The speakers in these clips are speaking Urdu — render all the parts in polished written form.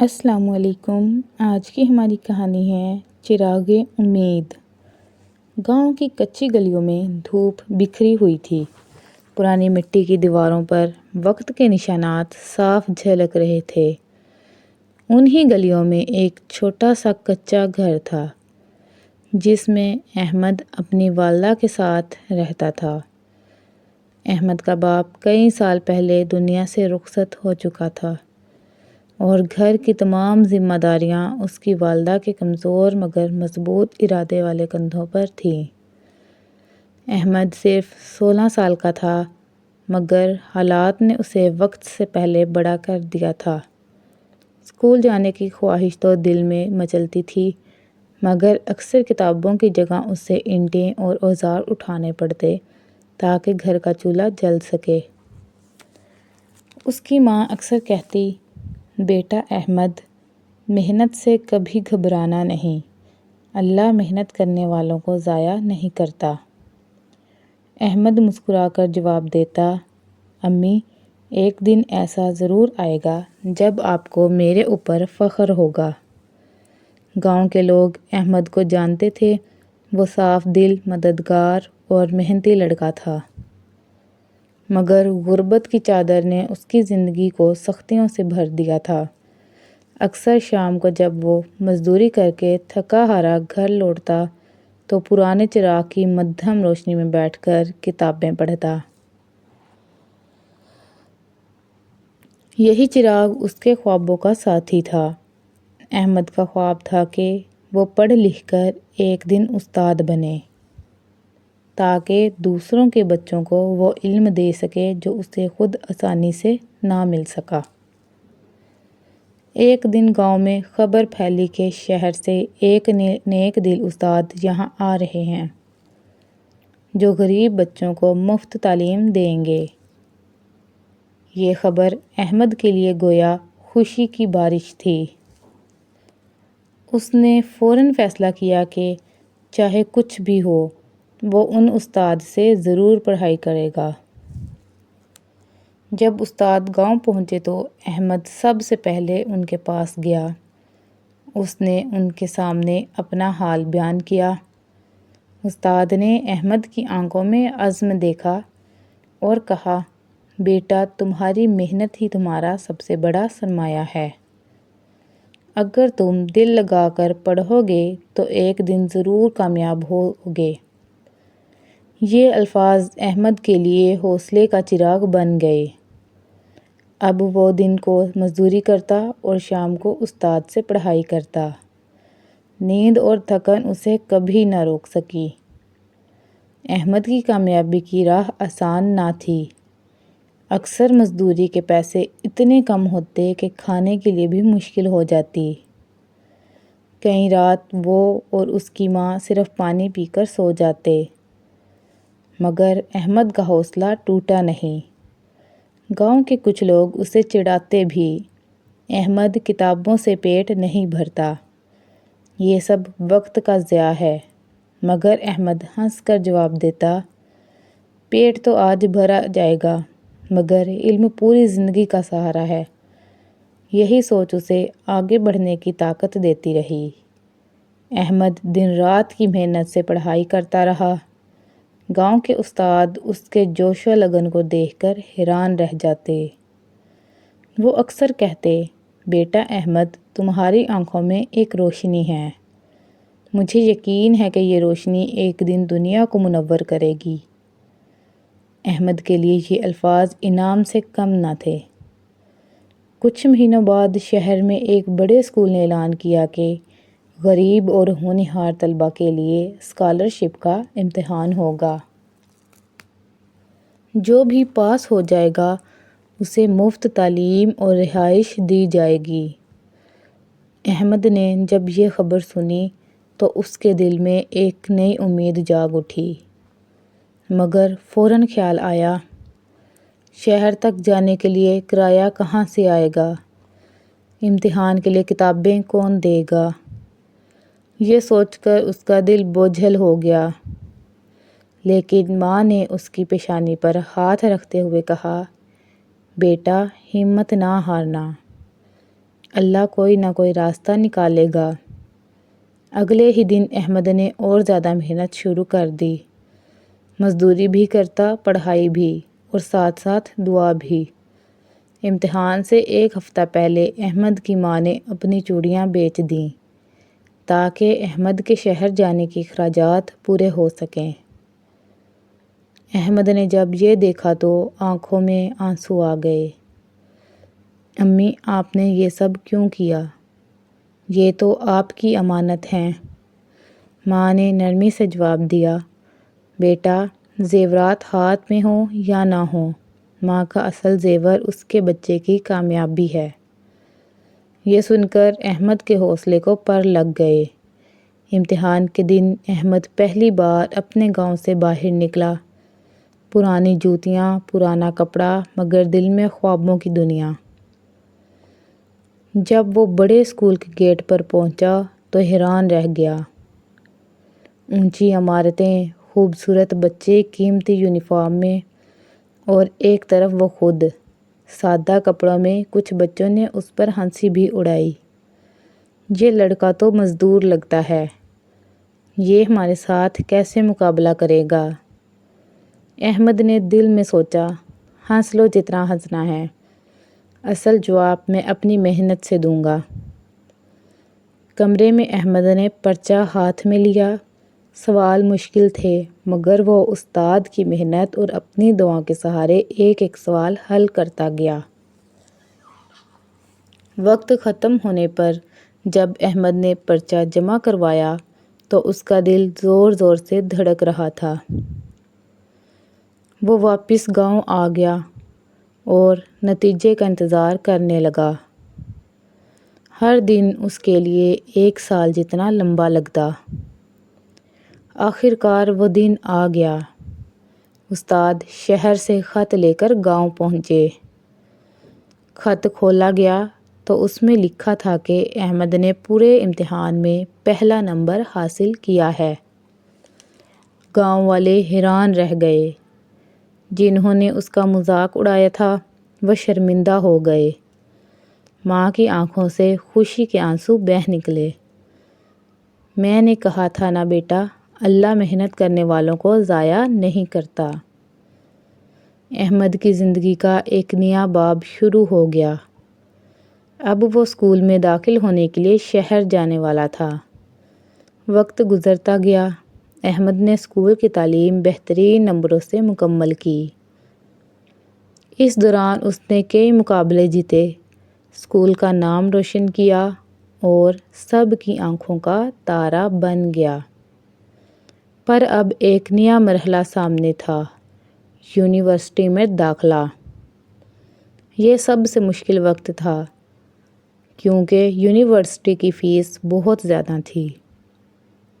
السلام علیکم۔ آج کی ہماری کہانی ہے چراغ امید۔ گاؤں کی کچی گلیوں میں دھوپ بکھری ہوئی تھی۔ پرانی مٹی کی دیواروں پر وقت کے نشانات صاف جھلک رہے تھے۔ انہی گلیوں میں ایک چھوٹا سا کچا گھر تھا جس میں احمد اپنی والدہ کے ساتھ رہتا تھا۔ احمد کا باپ کئی سال پہلے دنیا سے رخصت ہو چکا تھا اور گھر کی تمام ذمہ داریاں اس کی والدہ کے کمزور مگر مضبوط ارادے والے کندھوں پر تھیں۔ احمد صرف 16 سال کا تھا مگر حالات نے اسے وقت سے پہلے بڑا کر دیا تھا۔ اسکول جانے کی خواہش تو دل میں مچلتی تھی مگر اکثر کتابوں کی جگہ اسے اینٹیں اور اوزار اٹھانے پڑتے تاکہ گھر کا چولہا جل سکے۔ اس کی ماں اکثر کہتی، بیٹا احمد، محنت سے کبھی گھبرانا نہیں، اللہ محنت کرنے والوں کو ضائع نہیں کرتا۔ احمد مسکرا کر جواب دیتا، امی، ایک دن ایسا ضرور آئے گا جب آپ کو میرے اوپر فخر ہوگا۔ گاؤں کے لوگ احمد کو جانتے تھے، وہ صاف دل، مددگار اور محنتی لڑکا تھا۔ مگر غربت کی چادر نے اس کی زندگی کو سختیوں سے بھر دیا تھا۔ اکثر شام کو جب وہ مزدوری کر کے تھکا ہارا گھر لوٹتا تو پرانے چراغ کی مدھم روشنی میں بیٹھ کر کتابیں پڑھتا۔ یہی چراغ اس کے خوابوں کا ساتھی تھا۔ احمد کا خواب تھا کہ وہ پڑھ لکھ کر ایک دن استاد بنے تاکہ دوسروں کے بچوں کو وہ علم دے سکے جو اسے خود آسانی سے نہ مل سکا۔ ایک دن گاؤں میں خبر پھیلی کہ شہر سے ایک نیک دل استاد یہاں آ رہے ہیں جو غریب بچوں کو مفت تعلیم دیں گے۔ یہ خبر احمد کے لیے گویا خوشی کی بارش تھی۔ اس نے فوراً فیصلہ کیا کہ چاہے کچھ بھی ہو، وہ ان استاد سے ضرور پڑھائی کرے گا۔ جب استاد گاؤں پہنچے تو احمد سب سے پہلے ان کے پاس گیا۔ اس نے ان کے سامنے اپنا حال بیان کیا۔ استاد نے احمد کی آنکھوں میں عزم دیکھا اور کہا، بیٹا، تمہاری محنت ہی تمہارا سب سے بڑا سرمایہ ہے۔ اگر تم دل لگا کر پڑھو گے تو ایک دن ضرور کامیاب ہوگے۔ یہ الفاظ احمد کے لیے حوصلے کا چراغ بن گئے۔ اب وہ دن کو مزدوری کرتا اور شام کو استاد سے پڑھائی کرتا۔ نیند اور تھکن اسے کبھی نہ روک سکی۔ احمد کی کامیابی کی راہ آسان نہ تھی۔ اکثر مزدوری کے پیسے اتنے کم ہوتے کہ کھانے کے لیے بھی مشکل ہو جاتی۔ کئی رات وہ اور اس کی ماں صرف پانی پی کر سو جاتے۔ مگر احمد کا حوصلہ ٹوٹا نہیں۔ گاؤں کے کچھ لوگ اسے چڑھاتے بھی، احمد کتابوں سے پیٹ نہیں بھرتا، یہ سب وقت کا ضیاع ہے۔ مگر احمد ہنس کر جواب دیتا، پیٹ تو آج بھرا جائے گا مگر علم پوری زندگی کا سہارا ہے۔ یہی سوچ اسے آگے بڑھنے کی طاقت دیتی رہی۔ احمد دن رات کی محنت سے پڑھائی کرتا رہا۔ گاؤں کے استاد اس کے جوش و لگن کو دیکھ کر حیران رہ جاتے۔ وہ اکثر کہتے، بیٹا احمد، تمہاری آنکھوں میں ایک روشنی ہے۔ مجھے یقین ہے کہ یہ روشنی ایک دن دنیا کو منور کرے گی۔ احمد کے لیے یہ الفاظ انعام سے کم نہ تھے۔ کچھ مہینوں بعد شہر میں ایک بڑے اسکول نے اعلان کیا کہ غریب اور ہونہار طلباء کے لیے اسکالرشپ کا امتحان ہوگا۔ جو بھی پاس ہو جائے گا اسے مفت تعلیم اور رہائش دی جائے گی۔ احمد نے جب یہ خبر سنی تو اس کے دل میں ایک نئی امید جاگ اٹھی۔ مگر فوراً خیال آیا، شہر تک جانے کے لیے کرایہ کہاں سے آئے گا؟ امتحان کے لیے کتابیں کون دے گا؟ یہ سوچ کر اس کا دل بوجھل ہو گیا۔ لیکن ماں نے اس کی پیشانی پر ہاتھ رکھتے ہوئے کہا، بیٹا، ہمت نہ ہارنا، اللہ کوئی نہ کوئی راستہ نکالے گا۔ اگلے ہی دن احمد نے اور زیادہ محنت شروع کر دی، مزدوری بھی کرتا، پڑھائی بھی، اور ساتھ ساتھ دعا بھی۔ امتحان سے ایک ہفتہ پہلے احمد کی ماں نے اپنی چوڑیاں بیچ دیں تاکہ احمد کے شہر جانے کے اخراجات پورے ہو سکیں۔ احمد نے جب یہ دیکھا تو آنکھوں میں آنسو آ گئے۔ امی، آپ نے یہ سب کیوں کیا؟ یہ تو آپ کی امانت ہیں۔ ماں نے نرمی سے جواب دیا، بیٹا، زیورات ہاتھ میں ہوں یا نہ ہوں، ماں کا اصل زیور اس کے بچے کی کامیابی ہے۔ یہ سن کر احمد کے حوصلے کو پر لگ گئے۔ امتحان کے دن احمد پہلی بار اپنے گاؤں سے باہر نکلا۔ پرانی جوتیاں، پرانا کپڑا، مگر دل میں خوابوں کی دنیا۔ جب وہ بڑے اسکول کے گیٹ پر پہنچا تو حیران رہ گیا۔ اونچی عمارتیں، خوبصورت بچے قیمتی یونیفارم میں، اور ایک طرف وہ خود، سادہ کپڑوں میں۔ کچھ بچوں نے اس پر ہنسی بھی اڑائی۔ یہ لڑکا تو مزدور لگتا ہے، یہ ہمارے ساتھ کیسے مقابلہ کرے گا؟ احمد نے دل میں سوچا، ہنس لو جتنا ہنسنا ہے، اصل جواب میں اپنی محنت سے دوں گا۔ کمرے میں احمد نے پرچہ ہاتھ میں لیا۔ سوال مشکل تھے، مگر وہ استاد کی محنت اور اپنی دعاؤں کے سہارے ایک ایک سوال حل کرتا گیا۔ وقت ختم ہونے پر جب احمد نے پرچہ جمع کروایا تو اس کا دل زور زور سے دھڑک رہا تھا۔ وہ واپس گاؤں آ گیا اور نتیجے کا انتظار کرنے لگا۔ ہر دن اس کے لیے ایک سال جتنا لمبا لگتا۔ آخر کار وہ دن آ گیا۔ استاد شہر سے خط لے کر گاؤں پہنچے۔ خط کھولا گیا تو اس میں لکھا تھا کہ احمد نے پورے امتحان میں پہلا نمبر حاصل کیا ہے۔ گاؤں والے حیران رہ گئے۔ جنہوں نے اس کا مذاق اڑایا تھا وہ شرمندہ ہو گئے۔ ماں کی آنکھوں سے خوشی کے آنسو بہہ نکلے۔ میں نے کہا تھا نا بیٹا، اللہ محنت کرنے والوں کو ضائع نہیں کرتا۔ احمد کی زندگی کا ایک نیا باب شروع ہو گیا۔ اب وہ اسکول میں داخل ہونے کے لیے شہر جانے والا تھا۔ وقت گزرتا گیا۔ احمد نے اسکول کی تعلیم بہترین نمبروں سے مکمل کی۔ اس دوران اس نے کئی مقابلے جیتے، اسکول کا نام روشن کیا اور سب کی آنکھوں کا تارا بن گیا۔ پر اب ایک نیا مرحلہ سامنے تھا، یونیورسٹی میں داخلہ۔ یہ سب سے مشکل وقت تھا کیونکہ یونیورسٹی کی فیس بہت زیادہ تھی۔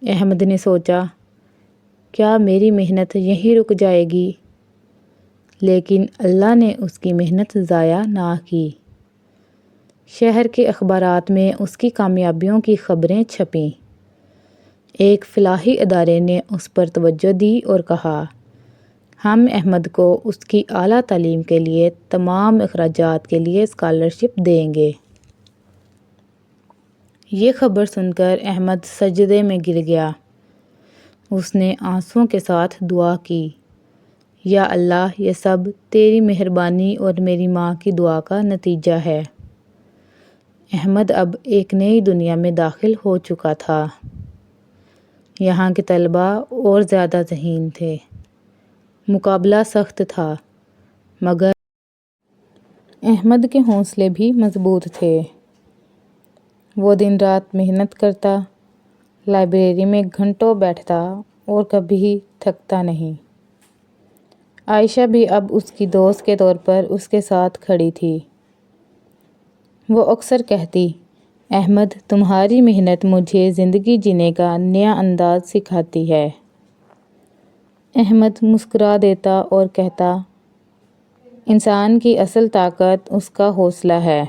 احمد نے سوچا، کیا میری محنت یہیں رک جائے گی؟ لیکن اللہ نے اس کی محنت ضائع نہ کی۔ شہر کے اخبارات میں اس کی کامیابیوں کی خبریں چھپیں۔ ایک فلاحی ادارے نے اس پر توجہ دی اور کہا، ہم احمد کو اس کی اعلیٰ تعلیم کے لیے تمام اخراجات کے لیے اسکالرشپ دیں گے۔ یہ خبر سن کر احمد سجدے میں گر گیا۔ اس نے آنسوؤں کے ساتھ دعا کی، یا اللہ، یہ سب تیری مہربانی اور میری ماں کی دعا کا نتیجہ ہے۔ احمد اب ایک نئی دنیا میں داخل ہو چکا تھا۔ یہاں کے طلباء اور زیادہ ذہین تھے۔ مقابلہ سخت تھا، مگر احمد کے حوصلے بھی مضبوط تھے۔ وہ دن رات محنت کرتا، لائبریری میں گھنٹوں بیٹھتا اور کبھی تھکتا نہیں۔ عائشہ بھی اب اس کی دوست کے طور پر اس کے ساتھ کھڑی تھی۔ وہ اکثر کہتی، احمد، تمہاری محنت مجھے زندگی جینے کا نیا انداز سکھاتی ہے۔ احمد مسکرا دیتا اور کہتا، انسان کی اصل طاقت اس کا حوصلہ ہے،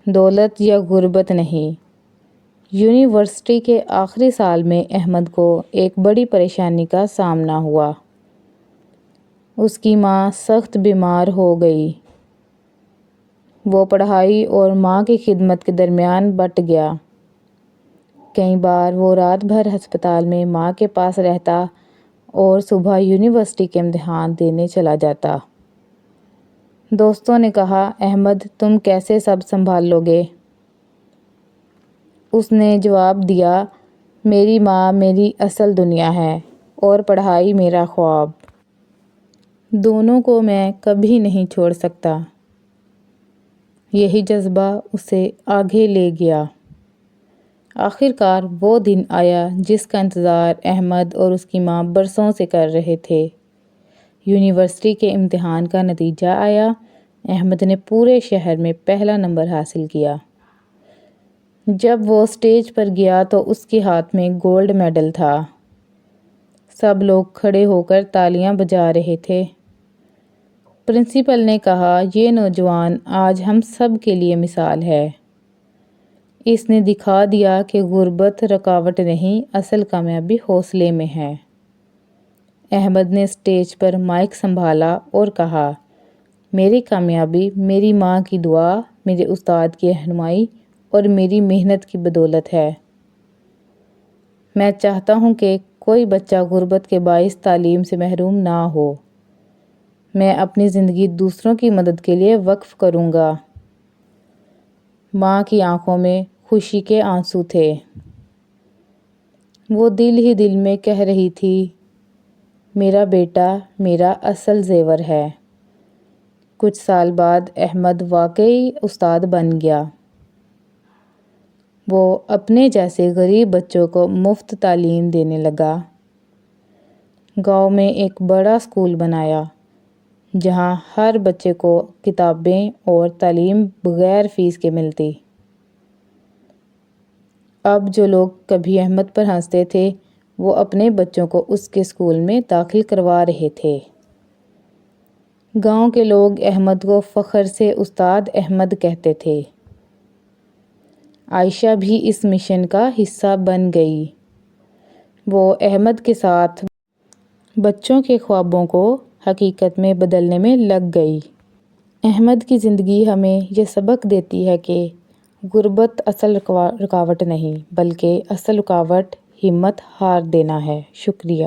دولت یا غربت نہیں۔ یونیورسٹی کے آخری سال میں احمد کو ایک بڑی پریشانی کا سامنا ہوا۔ اس کی ماں سخت بیمار ہو گئی۔ وہ پڑھائی اور ماں کی خدمت کے درمیان بٹ گیا۔ کئی بار وہ رات بھر ہسپتال میں ماں کے پاس رہتا اور صبح یونیورسٹی کے امتحان دینے چلا جاتا۔ دوستوں نے کہا، احمد تم کیسے سب سنبھال لو گے؟ اس نے جواب دیا، میری ماں میری اصل دنیا ہے اور پڑھائی میرا خواب۔ دونوں کو میں کبھی نہیں چھوڑ سکتا۔ یہی جذبہ اسے آگے لے گیا۔ آخر کار وہ دن آیا جس کا انتظار احمد اور اس کی ماں برسوں سے کر رہے تھے۔ یونیورسٹی کے امتحان کا نتیجہ آیا۔ احمد نے پورے شہر میں پہلا نمبر حاصل کیا۔ جب وہ اسٹیج پر گیا تو اس کے ہاتھ میں گولڈ میڈل تھا۔ سب لوگ کھڑے ہو کر تالیاں بجا رہے تھے۔ پرنسپل نے کہا، یہ نوجوان آج ہم سب کے لیے مثال ہے۔ اس نے دکھا دیا کہ غربت رکاوٹ نہیں، اصل کامیابی حوصلے میں ہے۔ احمد نے اسٹیج پر مائیک سنبھالا اور کہا، میری کامیابی میری ماں کی دعا، میرے استاد کی رہنمائی اور میری محنت کی بدولت ہے۔ میں چاہتا ہوں کہ کوئی بچہ غربت کے باعث تعلیم سے محروم نہ ہو۔ میں اپنی زندگی دوسروں کی مدد کے لیے وقف کروں گا۔ ماں کی آنکھوں میں خوشی کے آنسو تھے۔ وہ دل ہی دل میں کہہ رہی تھی، میرا بیٹا میرا اصل زیور ہے۔ کچھ سال بعد احمد واقعی استاد بن گیا۔ وہ اپنے جیسے غریب بچوں کو مفت تعلیم دینے لگا۔ گاؤں میں ایک بڑا اسکول بنایا جہاں ہر بچے کو کتابیں اور تعلیم بغیر فیس کے ملتی۔ اب جو لوگ کبھی احمد پر ہنستے تھے، وہ اپنے بچوں کو اس کے اسکول میں داخل کروا رہے تھے۔ گاؤں کے لوگ احمد کو فخر سے استاد احمد کہتے تھے۔ عائشہ بھی اس مشن کا حصہ بن گئی۔ وہ احمد کے ساتھ بچوں کے خوابوں کو حقیقت میں بدلنے میں لگ گئی۔ احمد کی زندگی ہمیں یہ سبق دیتی ہے کہ غربت اصل رکاوٹ نہیں، بلکہ اصل رکاوٹ ہمت ہار دینا ہے۔ شکریہ۔